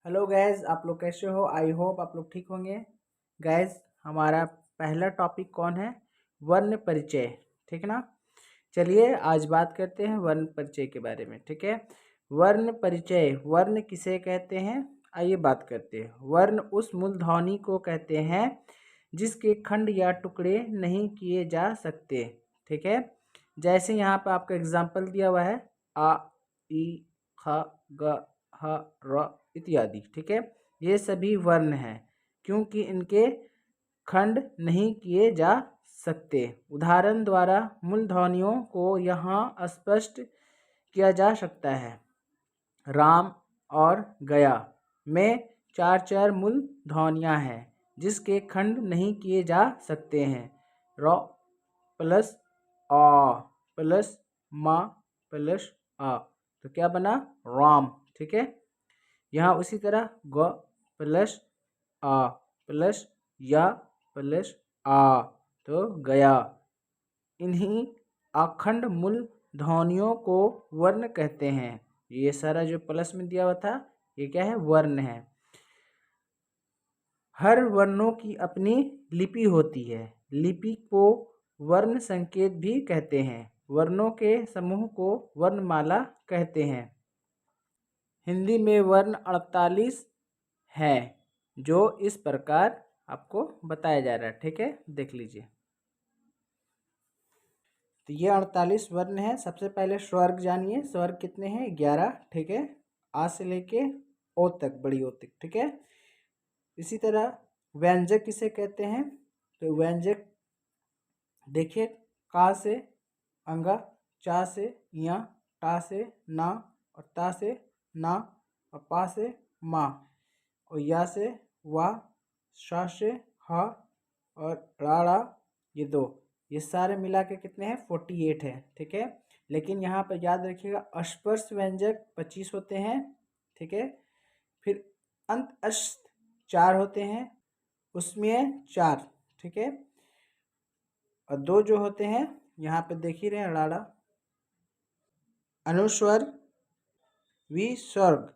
Hello guys, आप लोग कैसे हो? आई होप आप लोग ठीक होंगे। गैस, हमारा पहला टॉपिक कौन है? वर्ण परिचय। ठीक ना? चलिए आज बात करते हैं वर्ण परिचय के बारे में। ठीक है, वर्ण परिचय। वर्ण किसे कहते हैं, आइए बात करते हैं। वर्ण उस मूलध्वनि को कहते हैं जिसके खंड या टुकड़े नहीं किए जा सकते। ठीक है, जैसे यहाँ पर आपका एग्जाम्पल दिया हुआ है आ, ई, ख, ग, ह, र इत्यादि। ठीक है, ये सभी वर्ण हैं क्योंकि इनके खंड नहीं किए जा सकते। उदाहरण द्वारा मूल ध्वनियों को यहाँ स्पष्ट किया जा सकता है। राम और गया में चार चार मूल ध्वनियाँ हैं जिसके खंड नहीं किए जा सकते हैं। र प्लस आ प्लस मा प्लस आ, तो क्या बना? राम। ठीक है, यहाँ उसी तरह ग प्लस आ प्लस या प्लस आ, तो गया। इन्हीं अखंड मूल ध्वनियों को वर्ण कहते हैं। ये सारा जो प्लस में दिया हुआ था ये क्या है? वर्ण है। हर वर्णों की अपनी लिपि होती है। लिपि को वर्ण संकेत भी कहते हैं। वर्णों के समूह को वर्णमाला कहते हैं। हिंदी में वर्ण 48 है जो इस प्रकार आपको बताया जा रहा है। ठीक है, देख लीजिए। तो ये 48 वर्ण है। सबसे पहले स्वर्ग जानिए। स्वर्ग कितने हैं? 11। ठीक है, आ से लेके ओ तक, बड़ी ओ तक। ठीक है, इसी तरह व्यंजक किसे कहते हैं? तो व्यंजक देखिए, का से अंगा, चा से या, टा से ना, और ता से ना, और पा से मा, और या से वा, शा से हा, और रा ये दो। ये सारे मिला के कितने हैं? 48 है। ठीक है, लेकिन यहाँ पर याद रखिएगा अस्पर्श व्यंजक 25 होते हैं। ठीक है, फिर अंत अस्त 4 होते हैं, उसमें 4। ठीक है, और 2 जो होते हैं यहाँ पे देख ही रहे हैं, राड़ा। अनुस्वर, विसर्ग,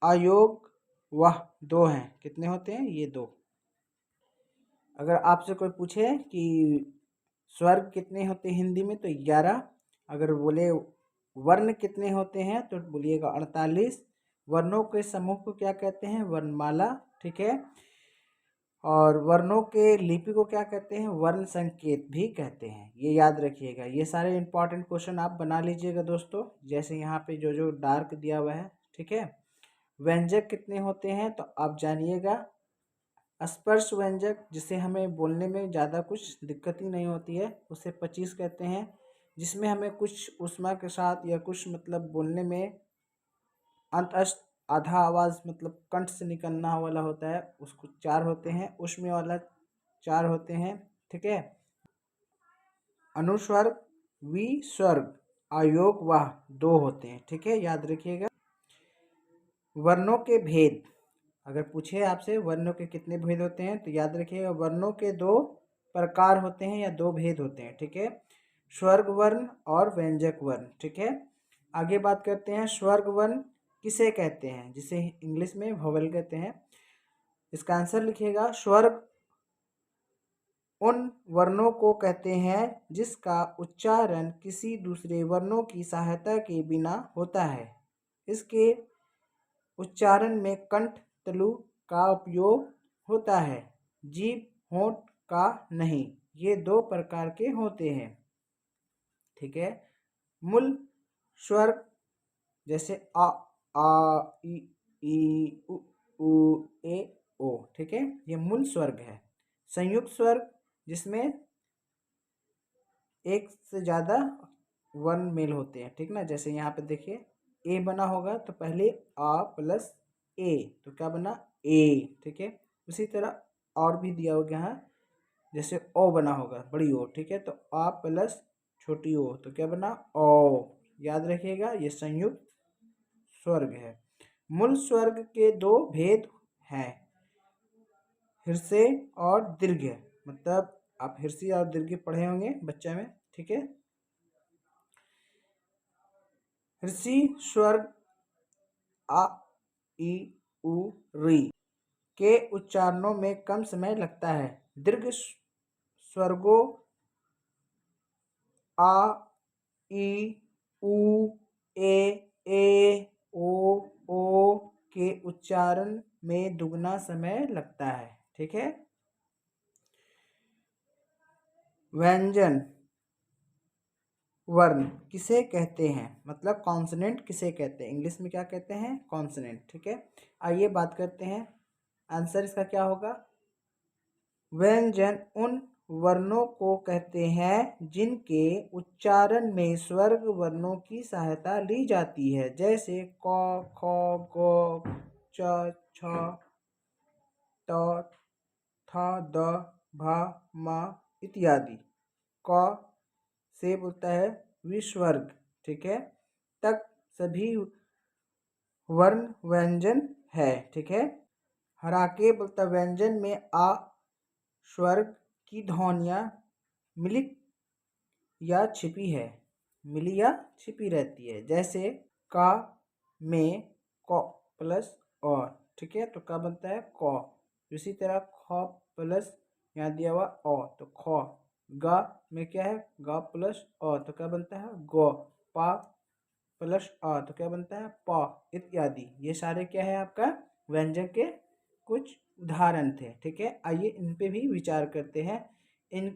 अयोग, वह 2 हैं। कितने होते हैं? ये 2। अगर आपसे कोई पूछे कि स्वर्ग कितने होते हैं हिंदी में, तो 11। अगर बोले वर्ण कितने होते हैं तो बोलिएगा 48। वर्णों के समूह को क्या कहते हैं? वर्णमाला। ठीक है, और वर्णों के लिपि को क्या कहते हैं? वर्ण संकेत भी कहते हैं। ये याद रखिएगा। ये सारे इंपॉर्टेंट क्वेश्चन आप बना लीजिएगा दोस्तों, जैसे यहाँ पे जो जो डार्क दिया हुआ है। ठीक है, व्यंजक कितने होते हैं तो आप जानिएगा। स्पर्श व्यंजक, जिसे हमें बोलने में ज़्यादा कुछ दिक्कत ही नहीं होती है, उसे 25 कहते हैं। जिसमें हमें कुछ ऊष्मा के साथ या कुछ मतलब बोलने में अंतअस्त आधा आवाज़ मतलब कंठ से निकलना वाला होता है, उसको 4 होते हैं। उसमें वाला 4 होते हैं। ठीक है, अनुस्वर्ग, विसर्ग, अयोग वाह 2 होते हैं। ठीक है, याद रखिएगा। वर्णों के भेद, अगर पूछे आपसे वर्णों के कितने भेद होते हैं तो याद रखिएगा वर्णों के 2 प्रकार होते हैं या 2 भेद होते हैं। ठीक है, स्वर्ग वर्ण और व्यंजक वर्ण। ठीक है, आगे बात करते हैं स्वर्ग वर्ण किसे कहते हैं, जिसे इंग्लिश में वोवेल कहते हैं। इसका आंसर लिखिएगा। स्वर्ग उन वर्णों को कहते हैं जिसका उच्चारण किसी दूसरे वर्णों की सहायता के बिना होता है। इसके उच्चारण में कंठ तलु का उपयोग होता है, जीभ होंठ का नहीं। ये 2 प्रकार के होते हैं। ठीक है, मूल स्वर जैसे आ ई उ ए ओ। ठीक है, ये मूल स्वर्ग है। संयुक्त स्वर्ग, जिसमें एक से ज़्यादा वर्ण मेल होते हैं। ठीक ना, जैसे यहाँ पे देखिए ए बना होगा तो पहले आ प्लस ए, तो क्या बना? ए। ठीक है, उसी तरह और भी दिया होगा यहाँ, जैसे ओ बना होगा बड़ी ओ। ठीक है, तो आ प्लस छोटी ओ, तो क्या बना? ओ। याद रखिएगा ये संयुक्त स्वर्ग है। मूल स्वर्ग के 2 भेद हैं, हृस्व और दीर्घ। मतलब आप हृस्व और दीर्घ पढ़े होंगे बच्चे में। ठीक है, हृस्व स्वर्ग आ ई उ री के उच्चारणों में कम समय लगता है। दीर्घ स्वरों आ, ई, उ, ए, ओ के उच्चारण में दुगना समय लगता है। ठीक है। व्यंजन वर्ण किसे कहते हैं, मतलब कॉन्सोनेंट किसे कहते हैं, इंग्लिश में क्या कहते हैं, कॉन्सोनेंट। ठीक है। आइए बात करते हैं, आंसर इसका क्या होगा। व्यंजन उन वर्णों को कहते हैं जिनके उच्चारण में स्वर वर्णों की सहायता ली जाती है, जैसे क, ख, ग, च, छ, ट, थ, द, भ, म इत्यादि। क से बोलता है विस्वर्ग। ठीक है। तक सभी वर्ण व्यंजन है। ठीक है। हराके बोलता व्यंजन में आ स्वर्ग की ध्वनियाँ मिलित या छिपी है, मिली या छिपी रहती है, जैसे का में क प्लस और। ठीक है। तो का बनता है क। इसी तरह ख प्लस यहाँ दिया हुआ अ तो ख। ग में क्या है ग प्लस अ तो क्या बनता है ग। पा प्लस अ तो क्या बनता है प इत्यादि। ये सारे क्या है आपका व्यंजन के कुछ उदाहरण थे। ठीक है। आइए इन पे भी विचार करते हैं। इन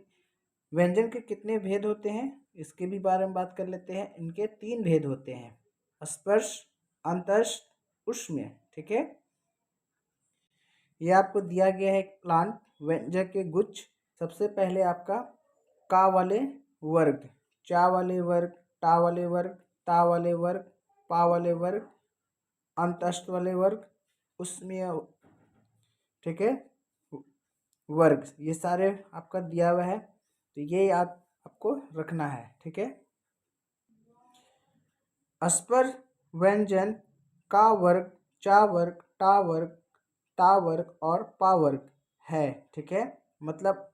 व्यंजन के कितने भेद होते हैं इसके भी बारे में बात कर लेते हैं। इनके 3 भेद होते हैं, स्पर्श, अंतस्थ, उष्म्य। ठीक है। ये आपको दिया गया है प्लांट व्यंजन के गुच्छ। सबसे पहले आपका का वाले वर्ग, चा वाले वर्ग, टा वाले वर्ग, ता वाले वर्ग, पा वाले वर्ग, अंतस्थ वाले वर्ग, उष्म्य। ठीक है। वर्ग ये सारे आपका दिया हुआ है, तो ये याद आपको रखना है। ठीक है। स्पर्श व्यंजन का वर्ग, चा वर्ग, टा वर्ग, ता वर्ग और पा वर्ग है। ठीक है। मतलब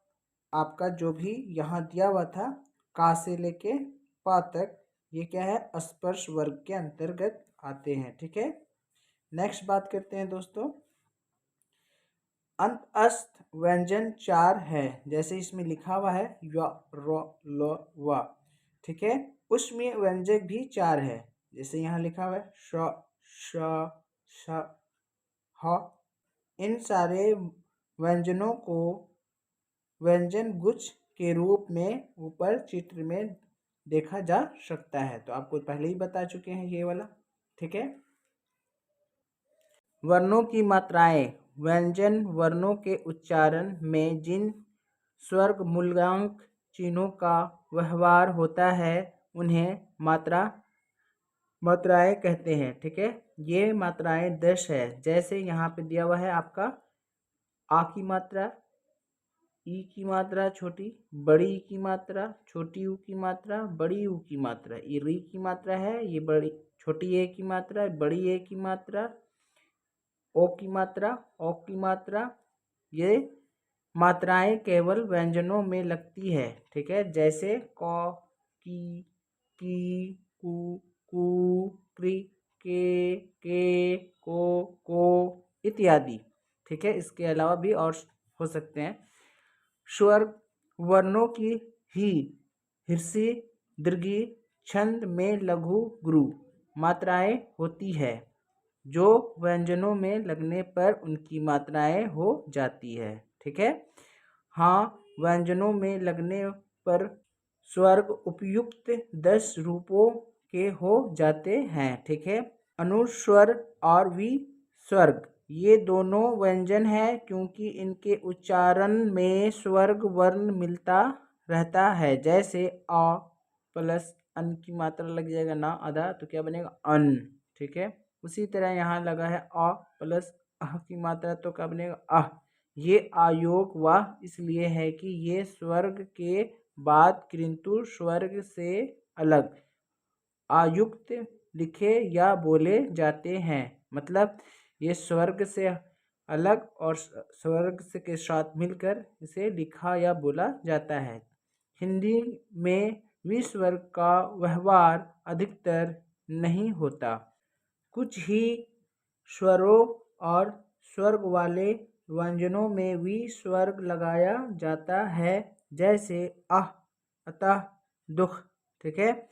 आपका जो भी यहाँ दिया हुआ था का से लेके पा तक, ये क्या है स्पर्श वर्ग के अंतर्गत आते हैं। ठीक है। नेक्स्ट बात करते हैं दोस्तों, अंतस्थ व्यंजन 4 है, जैसे इसमें लिखा हुआ है य, र, ल, व। ठीक है। उष्मीय व्यंजक भी 4 है, जैसे यहाँ लिखा हुआ है श, श, श, ह। इन सारे व्यंजनों को व्यंजन गुच्छ के रूप में ऊपर चित्र में देखा जा सकता है, तो आपको पहले ही बता चुके हैं ये वाला। ठीक है। वर्णों की मात्राएं, व्यंजन वर्णों के उच्चारण में जिन स्वर मूल्यांक चिन्हों का व्यवहार होता है उन्हें मात्राएं कहते हैं। ठीक है। ये मात्राएं 10 है, जैसे यहाँ पे दिया हुआ है आपका आ की मात्रा, ई की मात्रा छोटी, बड़ी ई की मात्रा, छोटी ऊ की मात्रा, बड़ी ऊ की मात्रा। ये री की मात्रा है, ये बड़ी छोटी ए की मात्रा, बड़ी ए की मात्रा, ओ की मात्रा, औ की मात्रा। ये मात्राएं केवल व्यंजनों में लगती है। ठीक है। जैसे क, की, कु, क्री, के, को इत्यादि। ठीक है। इसके अलावा भी और हो सकते हैं। स्वर वर्णों की ही हिर्सी, दीर्घी, छंद में लघु गुरु मात्राएं होती है, जो व्यंजनों में लगने पर उनकी मात्राएं हो जाती है। ठीक है। हाँ, व्यंजनों में लगने पर स्वर्ग उपयुक्त 10 रूपों के हो जाते हैं। ठीक है। अनुस्वर और विसर्ग ये दोनों व्यंजन है, क्योंकि इनके उच्चारण में स्वर्ग वर्ण मिलता रहता है, जैसे अ प्लस अन की मात्रा लग जाएगा ना आधा तो क्या बनेगा अन। ठीक है। उसी तरह यहाँ लगा है अ प्लस अह की मात्रा तो क्या बनेगा अह। ये आयोग वाह इसलिए है कि ये स्वर्ग के बाद किंतु स्वर्ग से अलग आयुक्त लिखे या बोले जाते हैं। मतलब ये स्वर्ग से अलग और स्वर्ग से के साथ मिलकर इसे लिखा या बोला जाता है। हिंदी में विस्वर्ग का व्यवहार अधिकतर नहीं होता। कुछ ही स्वरों और स्वर्ग वाले व्यंजनों में भी स्वर्ग लगाया जाता है, जैसे अह, अतः, दुख। ठीक है,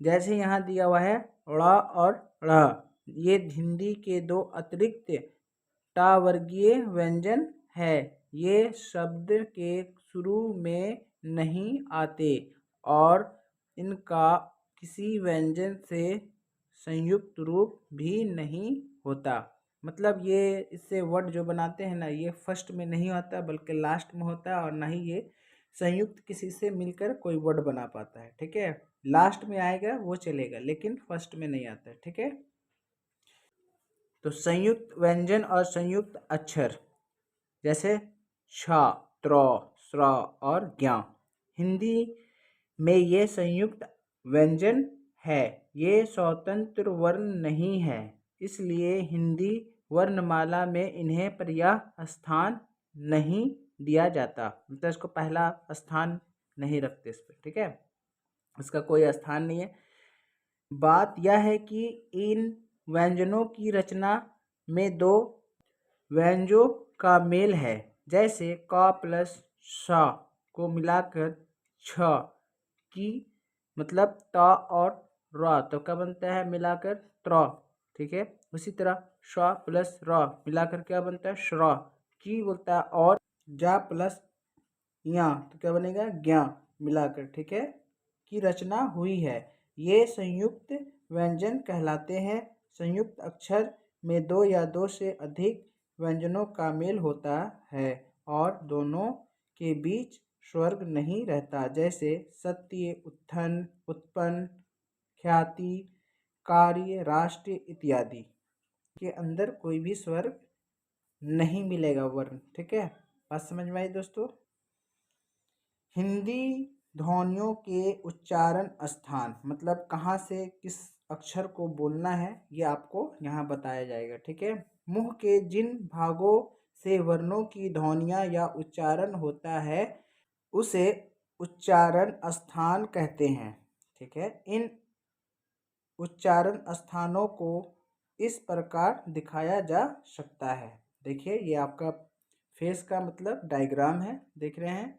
जैसे यहाँ दिया हुआ है ड़ और ड़, ये हिंदी के दो अतिरिक्त टा वर्गीय व्यंजन है। ये शब्द के शुरू में नहीं आते और इनका किसी व्यंजन से संयुक्त रूप भी नहीं होता। मतलब ये इससे वर्ड जो बनाते हैं ना, ये फर्स्ट में नहीं होता बल्कि लास्ट में होता है, और ना ही ये संयुक्त किसी से मिलकर कोई वर्ड बना पाता है। ठीक है, लास्ट में आएगा वो चलेगा, लेकिन फर्स्ट में नहीं आता है। ठीक है, तो संयुक्त व्यंजन और संयुक्त अक्षर जैसे छ, त्र, स्र और ज्ञ, हिंदी में ये संयुक्त व्यंजन है। ये स्वतंत्र वर्ण नहीं है, इसलिए हिंदी वर्णमाला में इन्हें पर्याय स्थान नहीं दिया जाता। मतलब इसको पहला स्थान नहीं रखते इस पर। ठीक है, इसका कोई स्थान नहीं है। बात यह है कि इन व्यंजनों की रचना में दो व्यंजनों का मेल है। जैसे क प्लस श को मिलाकर छ की मतलब त और र, तो क्या बनता है मिलाकर त्र। ठीक है, उसी तरह श प्लस र मिलाकर क्या बनता है श्र की बोलता है, और जा प्लस या तो क्या बनेगा ज्ञा मिलाकर, ठीक है, की रचना हुई है। ये संयुक्त व्यंजन कहलाते हैं। संयुक्त अक्षर में दो या दो से अधिक व्यंजनों का मेल होता है और दोनों के बीच स्वर्ग नहीं रहता। जैसे सत्य, उत्थान, उत्पन्न, ख्याति, कार्य, राष्ट्र इत्यादि के अंदर कोई भी स्वर्ग नहीं मिलेगा वर्ण। ठीक है, बात समझ में आई दोस्तों। हिंदी ध्वनियों के उच्चारण स्थान, मतलब कहाँ से किस अक्षर को बोलना है, ये आपको यहाँ बताया जाएगा। ठीक है, मुंह के जिन भागों से वर्णों की ध्वनियाँ या उच्चारण होता है उसे उच्चारण स्थान कहते हैं। ठीक है, इन उच्चारण स्थानों को इस प्रकार दिखाया जा सकता है। देखिए, ये आपका फेस का मतलब डायग्राम है, देख रहे हैं।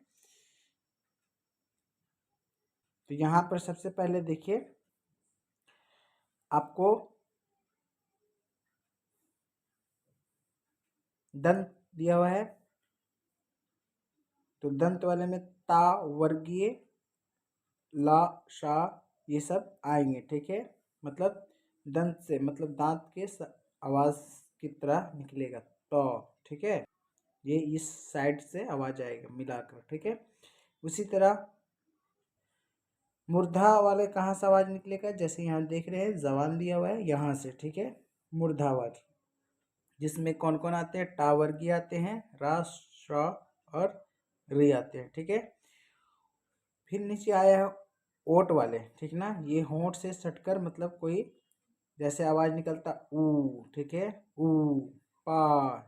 तो यहाँ पर सबसे पहले देखिए, आपको दंत दिया हुआ है, तो दंत वाले में ता वर्गीय, ला, शा ये सब आएंगे। ठीक है, मतलब दंत से मतलब दांत के आवाज की तरह निकलेगा तो। ठीक है, ये इस साइड से आवाज आएगा मिलाकर। ठीक है, उसी तरह मूर्धा वाले कहाँ से आवाज निकलेगा, जैसे यहाँ देख रहे हैं जबान दिया हुआ है यहाँ से। ठीक है, मूर्धा वाली जिसमें कौन कौन आते हैं, टा वर्गीय आते हैं, रा, श्र और री आते हैं। ठीक है, फिर नीचे आया है ओट वाले। ठीक ना, ये होंठ से सटकर मतलब कोई जैसे आवाज निकलता ऊ। ठीक है, ऊ, पा।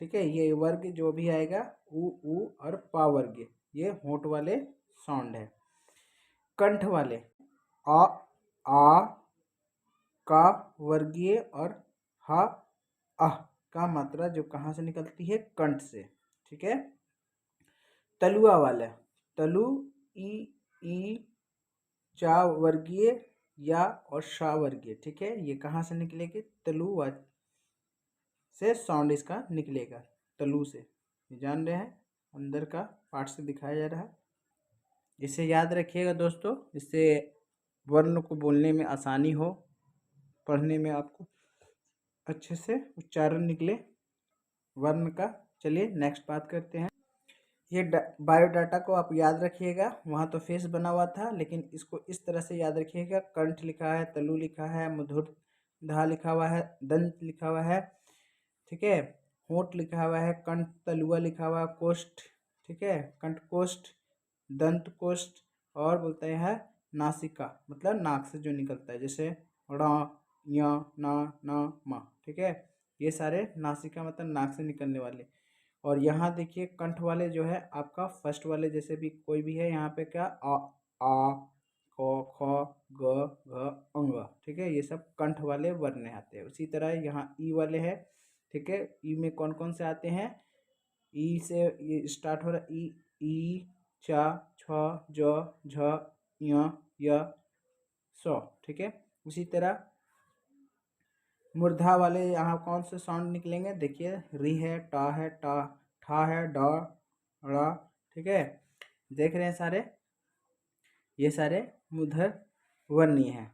ठीक है, ये वर्ग जो भी आएगा ऊ और पा वर्ग, ये होंठ वाले साउंड है। कंठ वाले आ, आ, का वर्गीय और हा, आह का मात्रा जो कहाँ से निकलती है, कंठ से। ठीक है, तलुआ वाला तलु, ई, चा वर्गीय या और शा वर्गीय। ठीक है, ये कहाँ से निकलेगी, तलु से साउंड इसका निकलेगा, तलु से। ये जान रहे हैं, अंदर का पार्ट से दिखाया जा रहा है। इसे याद रखिएगा दोस्तों, इससे वर्ण को बोलने में आसानी हो, पढ़ने में आपको अच्छे से उच्चारण निकले वर्ण का। चलिए नेक्स्ट बात करते हैं। ये बायोडाटा को आप याद रखिएगा, वहाँ तो फेस बना हुआ था, लेकिन इसको इस तरह से याद रखिएगा। कंठ लिखा है, तलु लिखा है, मधुर धा लिखा हुआ है, दंत लिखा हुआ है। ठीक है, होंठ लिखा हुआ है, कंठ तलुआ लिखा हुआ है, कोष्ठ। ठीक है, कंठ कोष्ठ, दंत कोष्ठ, और बोलते हैं नासिका, मतलब नाक से जो निकलता है, जैसे ड़ा, या, ना, मा। ठीक है, ये सारे नासिका मतलब नाक से निकलने वाले। और यहाँ देखिए कंठ वाले जो है आपका फर्स्ट वाले जैसे भी कोई भी है, यहाँ पे क्या आ, क, ख, ग, घ, अंग। ठीक है, ये सब कंठ वाले वर्ण आते हैं। उसी तरह यहाँ ई वाले है, ठीक है। ई में कौन कौन से आते हैं? ई से ये स्टार्ट हो रहा है, ई चा छ ज झ य सौ, ठीक है। उसी तरह मूर्धा वाले यहाँ कौन से साउंड निकलेंगे? देखिए, री है, टा है, टा ठा है, ड ड़ा, ठीक है। देख रहे हैं सारे, ये सारे मूर्धर वर्ण हैं।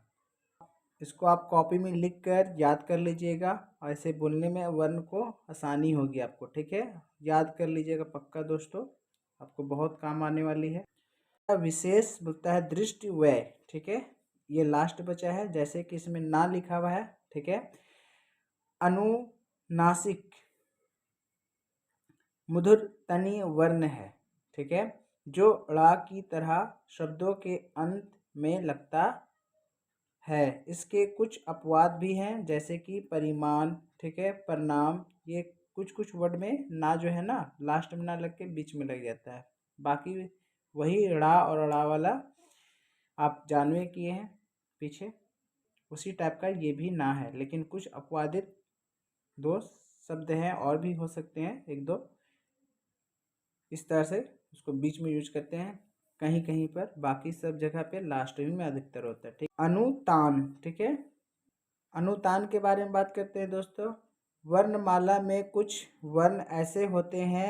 इसको आप कॉपी में लिख कर याद कर लीजिएगा, और ऐसे बोलने में वर्ण को आसानी होगी आपको, ठीक है। याद कर लीजिएगा पक्का दोस्तों, आपको बहुत काम आने वाली है। विशेष बोलता है दृष्टि व्यय, ठीक है। ये लास्ट बचा है, जैसे कि इसमें ना लिखा हुआ है, ठीक है। अनुनासिक मधुर तनी वर्ण है, ठीक है, जो ड़ा की तरह शब्दों के अंत में लगता है। इसके कुछ अपवाद भी हैं, जैसे कि परिमाण, ठीक है, परिणाम। ये कुछ कुछ वर्ड में ना जो है ना लास्ट में ना लग के बीच में लग जाता है। बाकी वही ड़ा और ड़ा वाला आप जानवे किए हैं पीछे, उसी टाइप का ये भी ना है, लेकिन कुछ अपवादित दो शब्द हैं, और भी हो सकते हैं एक दो, इस तरह से उसको बीच में यूज करते हैं कहीं कहीं पर, बाकी सब जगह पे लास्ट में अधिकतर होता है, ठीक। अनुतान, ठीक है। अनुतान के बारे में बात करते हैं दोस्तों। वर्णमाला में कुछ वर्ण ऐसे होते हैं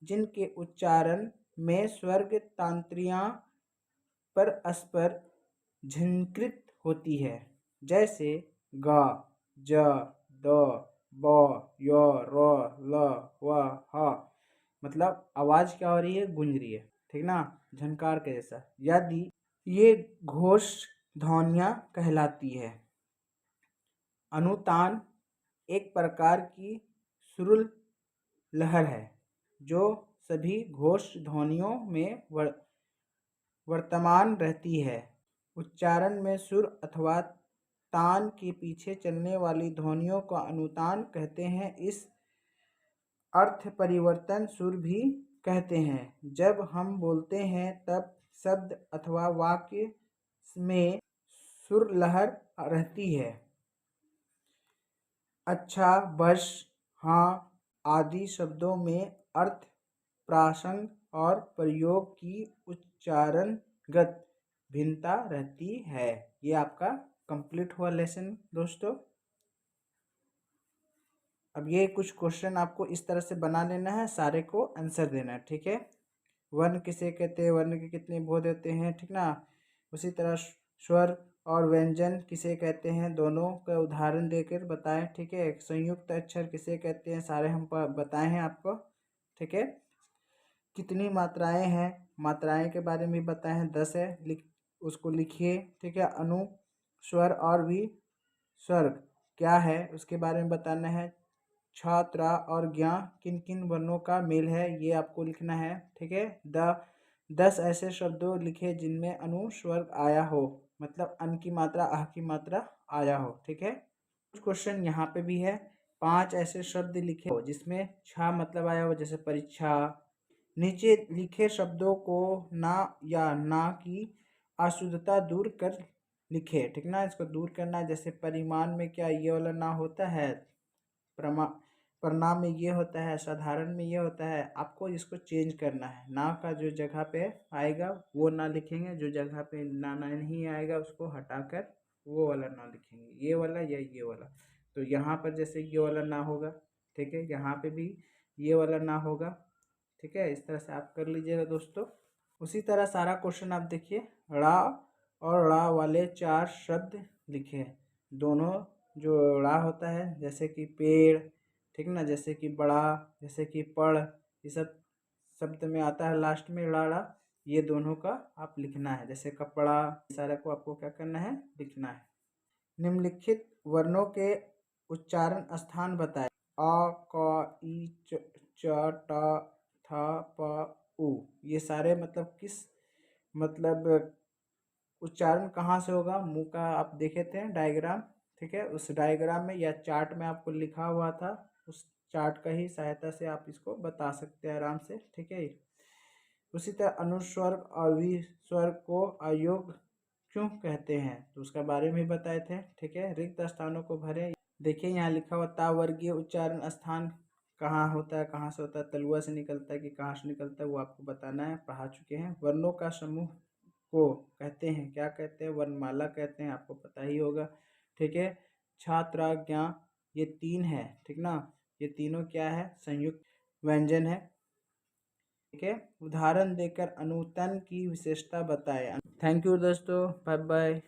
जिनके उच्चारण में स्वर्ग तांत्रियां परस्पर झंकृत होती है, जैसे ग, ज, द, ब, य, र, ल, व, ह। मतलब आवाज क्या हो रही है? गूंज रही है, ठीक ना, झनकार के जैसा। यदि ये घोष ध्वनियाँ कहलाती है। अनुतान एक प्रकार की सुरुल लहर है जो सभी घोष ध्वनियों में वर्तमान रहती है। उच्चारण में सुर अथवा तान के पीछे चलने वाली ध्वनियों को अनुतान कहते हैं। इस अर्थ परिवर्तन सुर भी कहते हैं। जब हम बोलते हैं तब शब्द अथवा वाक्य में सुर लहर रहती है। अच्छा, बस, हाँ आदि शब्दों में अर्थ, प्रासंग और प्रयोग की उच्चारणगत भिन्नता रहती है। ये आपका कंप्लीट हुआ लेसन दोस्तों। अब ये कुछ क्वेश्चन आपको इस तरह से बना लेना है, सारे को आंसर देना है, ठीक है। वर्ण किसे कहते हैं, वर्ण के कितने बोध होते हैं, ठीक ना। उसी तरह स्वर और व्यंजन किसे कहते हैं, दोनों का उदाहरण देकर बताएं, ठीक है। संयुक्त अक्षर किसे कहते हैं, सारे हम बताए हैं आपको, ठीक है। कितनी मात्राएं हैं, मात्राएं के बारे में बताए हैं, 10 है, उसको लिखिए, ठीक है। अनु, स्वर और भी स्वर्ग क्या है उसके बारे में बताना है। छात्रा और ज्ञा किन किन वर्णों का मेल है, ये आपको लिखना है, ठीक है। 10 ऐसे शब्दों लिखे जिनमें अनुस्वर्ग आया हो, मतलब अन की मात्रा आह की मात्रा आया हो, ठीक है। कुछ क्वेश्चन यहाँ पे भी है। 5 ऐसे शब्द लिखे हो जिसमें छा मतलब आया हो, जैसे परीक्षा। नीचे लिखे शब्दों को ना या ना की अशुद्धता दूर कर लिखे, ठीक ना। इसको दूर करना है, जैसे परिमाण में क्या ये वाला ना होता है, परिणाम में ये होता है, साधारण में ये होता है। आपको इसको चेंज करना है, ना का जो जगह पे आएगा वो ना लिखेंगे, जो जगह पे ना नहीं आएगा उसको हटाकर वो वाला ना लिखेंगे, ये वाला या ये वाला। तो यहाँ पर जैसे ये वाला ना होगा, ठीक है, यहाँ पे भी ये वाला ना होगा, ठीक है। इस तरह से आप कर लीजिएगा दोस्तों। उसी तरह सारा क्वेश्चन आप देखिए। ड़ा और ड़ा वाले 4 शब्द लिखे, दोनों जो ड़ा होता है जैसे कि पेड़, ठीक ना, जैसे कि बड़ा, जैसे कि पढ़, ये सब शब्द में आता है लास्ट में ड़ा, ये दोनों का आप लिखना है। जैसे कपड़ा, सारा को आपको क्या करना है, लिखना है। निम्नलिखित वर्णों के उच्चारण स्थान बताएं। अ, क, ई, च, ट, थ, प, उ। ये सारे मतलब किस, मतलब उच्चारण कहाँ से होगा, मुंह का आप देखे थे डायग्राम, ठीक है। उस डायग्राम में या चार्ट में आपको लिखा हुआ था, उस चार्ट का ही सहायता से आप इसको बता सकते हैं आराम से, ठीक है। उसी तरह अनुस्वर्ग और विस्वर्ग को अयोग्य क्यों कहते हैं, तो उसका बारे में बताए थे, ठीक है। रिक्त स्थानों को भरें। देखिए यहाँ लिखा हुआ तावर्गीय उच्चारण स्थान कहाँ होता है, कहाँ से होता है, तलुआ से निकलता है कि कहाँ से निकलता है, वो आपको बताना है, पढ़ा चुके हैं। वर्णों का समूह को कहते हैं, क्या कहते हैं, वर्णमाला कहते हैं, आपको पता ही होगा। ठीक है, छात्र ज्ञा, ये 3 है, ठीक ना, ये तीनों क्या है, संयुक्त व्यंजन है। ठीक है, उदाहरण देकर अनुतन की विशेषता बताएं। थैंक यू दोस्तों, बाय बाय।